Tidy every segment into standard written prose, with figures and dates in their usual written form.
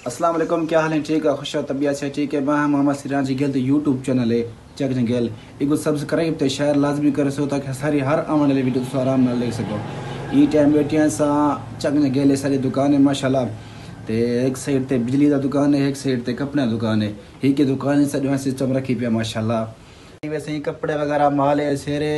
अस्सलाम वालेकुम, क्या हाल है? ठीक है, खुश तबीयत से ठीक है। मैं मोहम्मद सिराज गिल यूट्यूब चैनल है चक जंगल एक सब्सक्राइब तो शेयर लाजमी कर सो ताकि सारी हर आने वाली वीडियो तो आराम नाल देख सको। ई टाइम बैठे सा चक जंगल सारी दुकान है माशाल्लाह। ते एक साइड ते बिजली का दुकान है, एक साइड ते कपड़े दुकान है। ही की दुकान सॼो सिस्टम रखी पिया माशाल्लाह। वैसे ही कपड़े वगैरह माल है सेरे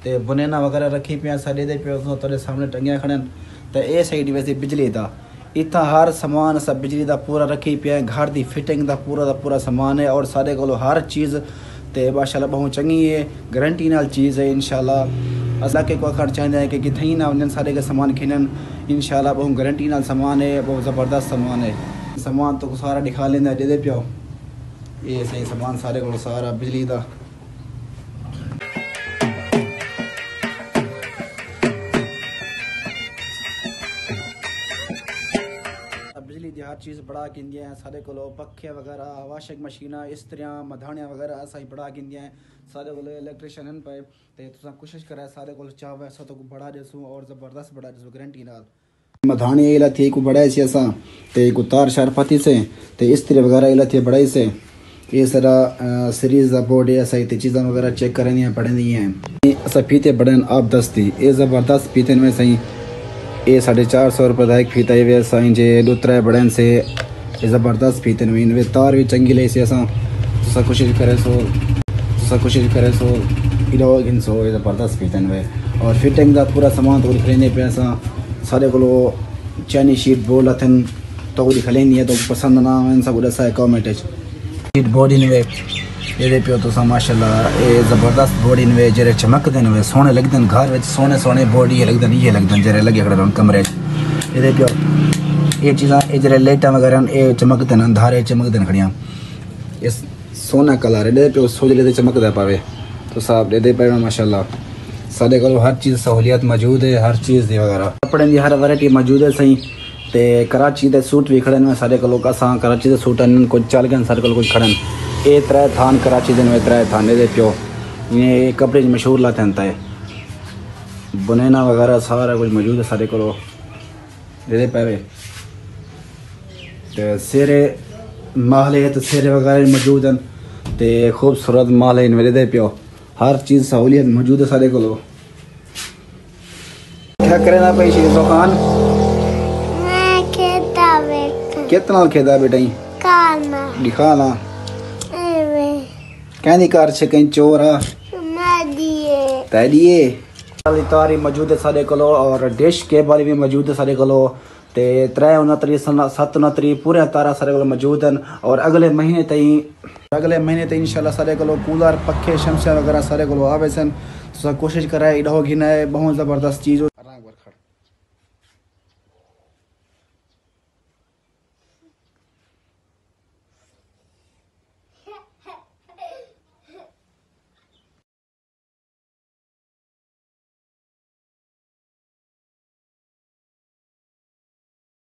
ते बुनेना वगैरह रखी पिया साडे दे पियो तेरे सामने टंगिया खड़न। तो ए साइड वैसे बिजली का इतना हर समान सब बिजली का पूरा रखी पिया है। घर की फिटिंग का पूरा समान है और सारे को हर चीज़ तो माशाल्लाह बहुत चंगी है, गारंटी नाल चीज़ है इंशाल्लाह। असा के को आखण चाहते हैं कि कितने ही ना वजन सारे के सामान खिनन इंशाल्लाह बहुत गारंटी नाल सामान है, बहुत ज़बरदस्त सामान है। सामान तो सारा दिखा लेंदा दे पियो। ये सही सामान सारे को सारा बिजली का बिजली की हर चीज़ बड़ा किंदियाँ हैं सारे को पखे वगैरह वाशिंग मशीन इस्त्रियाँ मधानियाँ वगैरह असा ही बड़ा किंदियाँ हैं सारे को इलेक्ट्रिशियन पे। तो तुसा कोशिश करा सारे को चाहे ऐसा तो बड़ा दसूँ और ज़बरदस्त बड़ा दसूँ गारंटी नाल। मधानी इला थी को बड़ा सी असा तो को तार शार पति से तो इस्त्री वगैरह इला थी बड़ा से ये सारा सीरीज़ का बोर्ड है ऐसा ही चीज़ा वगैरह चेक करनी है पढ़नी है। असा फीते बड़न आप दस्ती ये ज़बरदस्त फीते में सही ये 450 रुपये का एक फीता है वे साईं जे दो त्रै बड़न से ये ज़बरदस्त फीते में वे तार भी चंगी ले से असा कोशिश करे सो इधो घिन सो ये ज़बरदस्त फीते वे और फिटिंग का पूरा सामान तो खरीदने पे असा सारे को चैनी शीट बोर्ड अथन तो खलेंदी है तो पसंद ना इन सब ऐसा है कमेंट शीट बोर्ड इन वे ये पियो तो माशाल्लाह ये ज़बरदस्त बोर्ड इन वे जरे चमकते वे सोने लगते घर में सोने बोर्ड ये लगते जरे लगे खड़े कमरे ये पियो ये चीज़ा ये जरे लाइटा वगैरह ये चमकते अंधारे चमकते खड़िया ये सोना कलर है पियो सोजले चमकता पावे तो साहब दे पे माशाल्लाह साढ़े को हर चीज़ सहूलियत मौजूद है हर चीज़ वगैरह कपड़े की हर वैरायटी मौजूद है सही। तो कराची के सूट भी खड़े में सारे को असा कराची के सूट कुछ चल गए सारे को कुछ खड़न ये त्रै थान कराची दिन में त्रै थान ये पियो ये कपड़े मशहूर लाते है बुनेना वगैरह सारा कुछ मौजूद है सारे को ये पे तो सेरे माल है तो सेरे वगैरह मौजूद हैं तो खूबसूरत माल है इनमें दे पियो हर चीज़ सहूलियत मौजूद है सारे को क्या करे ना पैसे दुकान कितना खेदा बेटा दिखा ना कहनी कार से कहीं चोर दिए तारी मौजूद है सारे को और डिश के वाली भी मौजूद है सारे को ते 329 729 पूरे तारा सारे को मौजूद हैं और अगले महीने तई इंशाल्लाह सारे को कूलर पखे शमशा वगैरह सारे को आवे सन तो कोशिश कराए इधो घिना है बहुत ज़बरदस्त चीज़